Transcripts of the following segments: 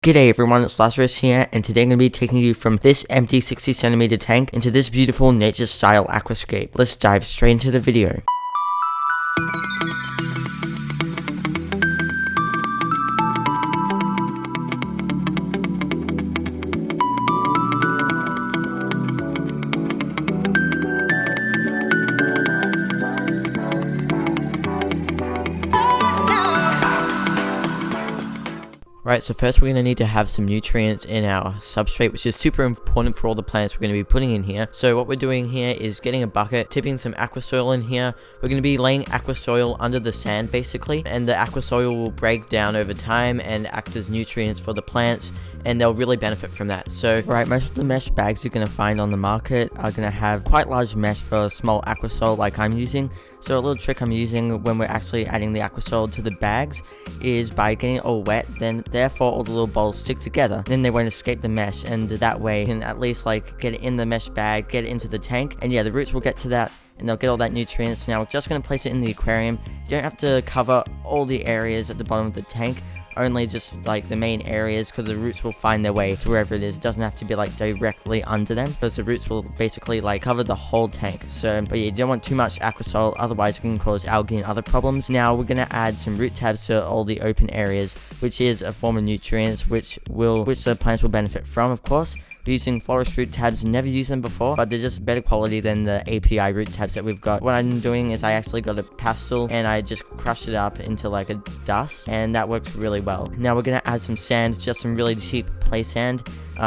G'day everyone, it's Lazarus here, and today I'm going to be taking you from this empty 60cm tank into this beautiful nature-style aquascape. Let's dive straight into the video. Right, so first we're going to need to have some nutrients in our substrate, which is super important for all the plants we're going to be putting in here. So what we're doing here is getting a bucket, tipping some aqua soil in here. We're going to be laying aqua soil under the sand basically, and the aqua soil will break down over time and act as nutrients for the plants, and they'll really benefit from that. So, right, most of the mesh bags you're going to find on the market are going to have quite large mesh for small aqua soil like I'm using. So a little trick I'm using when we're actually adding the aqua soil to the bags is by getting it all wet, then therefore all the little balls stick together, then they won't escape the mesh, and that way you can at least like get it in the mesh bag, get it into the tank, and yeah, the roots will get to that and they'll get all that nutrients. Now we're just going to place it in the aquarium. You don't have to cover all the areas at the bottom of the tank, only just like the main areas, because the roots will find their way to wherever it is. It doesn't have to be like directly under them, because the roots will basically like cover the whole tank. So, but yeah, you don't want too much aqua soil, otherwise it can cause algae and other problems. Now we're gonna add some root tabs to all the open areas, which is a form of nutrients which the plants will benefit from, of course. We're using florist root tabs, never used them before, but they're just better quality than the API root tabs that we've got. What I'm doing is I actually got a pastel and I just crushed it up into like a dust, and that works really well. Now we're gonna add some sand, just some really cheap play sand.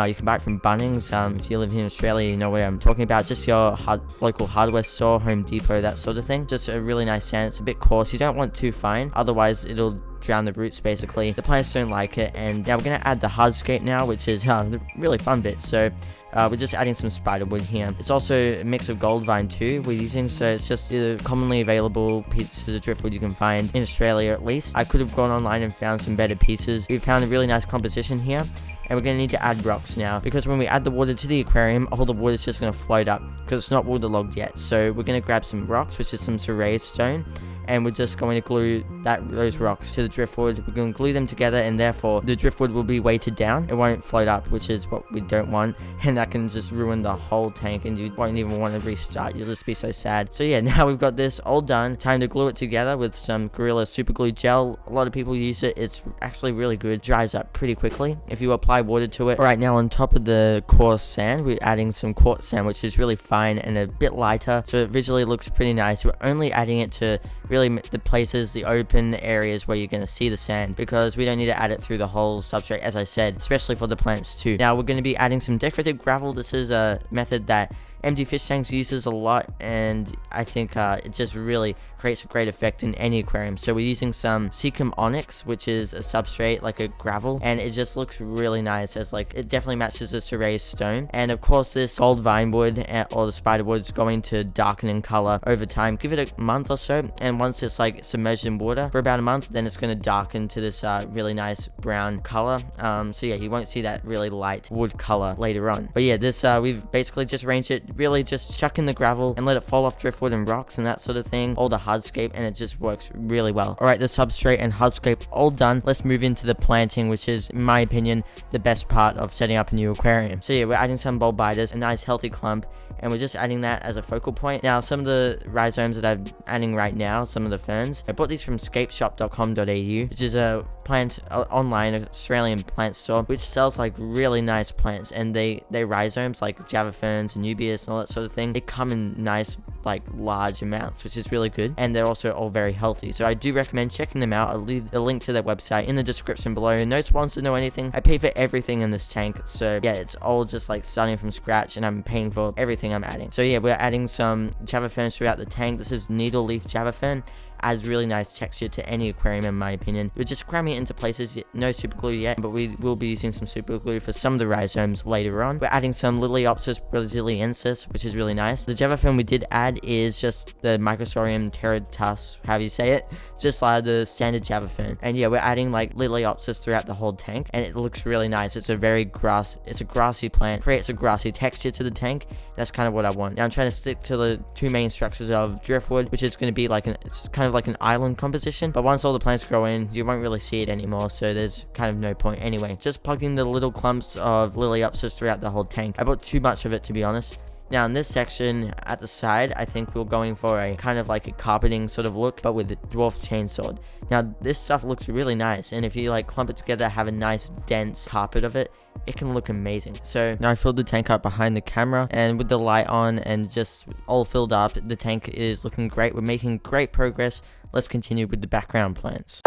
You can buy it from Bunnings. If you live here in Australia, you know what I'm talking about. Just your local hardware store, Home Depot, that sort of thing. Just a really nice sand. It's a bit coarse. You don't want too fine, otherwise it'll drown the roots basically. The plants don't like it. And now we're going to add the Hardscape now, which is the really fun bit. So we're just adding some spiderwood here. It's also a mix of gold vine too we're using, so it's just the commonly available pieces of driftwood you can find in Australia at least. I could have gone online and found some better pieces. We found a really nice composition here. And we're going to need to add rocks now, because when we add the water to the aquarium, all the water is just going to float up because it's not waterlogged yet. So we're going to grab some rocks, which is some serrated stone, and we're just going to glue those rocks to the driftwood. We're going to glue them together, and therefore the driftwood will be weighted down. It won't float up, which is what we don't want, and that can just ruin the whole tank, and you won't even want to restart. You'll just be so sad. So yeah, now we've got this all done. Time to glue it together with some Gorilla Super Glue Gel. A lot of people use it. It's actually really good. Dries up pretty quickly if you apply water to it. Alright, now on top of the coarse sand, we're adding some quartz sand, which is really fine and a bit lighter, so it visually looks pretty nice. We're only adding it to really the places, the open areas where you're going to see the sand, because we don't need to add it through the whole substrate, as I said, especially for the plants too. Now we're going to be adding some decorative gravel. This is a method that empty fish tanks uses a lot, and I think it just really creates a great effect in any aquarium. So we're using some Seacom Onyx, which is a substrate like a gravel, and it just looks really nice, as like it definitely matches the serrated stone. And of course this gold vine wood or the spider wood is going to darken in color over time. Give it a month or so, and once it's like submerged in water for about a month, then it's going to darken to this really nice brown color. So yeah, you won't see that really light wood color later on. But yeah, this we've basically just arranged it, really just chuck in the gravel and let it fall off driftwood and rocks and that sort of thing, all the hardscape, and it just works really well. Alright, the substrate and hardscape all done. Let's move into the planting, which is, in my opinion, the best part of setting up a new aquarium. So yeah, we're adding some bulbitis, a nice healthy clump, and we're just adding that as a focal point. Now, some of the rhizomes that I'm adding right now, some of the ferns, I bought these from ScapeShop.com.au, which is a online Australian plant store, which sells like really nice plants, and they rhizomes like Java ferns and Nubius and all that sort of thing. They come in nice like large amounts, which is really good, and they're also all very healthy. So I do recommend checking them out. I'll leave a link to their website in the description below. No sponsor, no anything. I pay for everything in this tank, so yeah, it's all just like starting from scratch, and I'm paying for everything I'm adding. So yeah, we're adding some Java ferns throughout the tank. This is needle leaf Java fern. Adds really nice texture to any aquarium, in my opinion. We're just cramming it into places, no super glue yet, but we will be using some super glue for some of the rhizomes later on. We're adding some Liliopsis brasiliensis, which is really nice. The Java fern we did add is just the Microsorium terratus, however you say it, just like the standard Java fern. And yeah, we're adding like Liliopsis throughout the whole tank, and it looks really nice. It's a very grassy plant, creates a grassy texture to the tank, That's kind of what I want. Now I'm trying to stick to the two main structures of driftwood, which is going to be like it's kind of like an island composition, but once all the plants grow in, you won't really see it anymore, so there's kind of no point anyway. Just plugging the little clumps of liliopsis throughout the whole tank. I bought too much of it, to be honest. Now in this section at the side, I think we're going for a kind of like a carpeting sort of look, but with a dwarf chainsword. Now this stuff looks really nice, and if you like clump it together, have a nice dense carpet of it, it can look amazing. So now I filled the tank up behind the camera, and with the light on and just all filled up, the tank is looking great. We're making great progress. Let's continue with the background plants.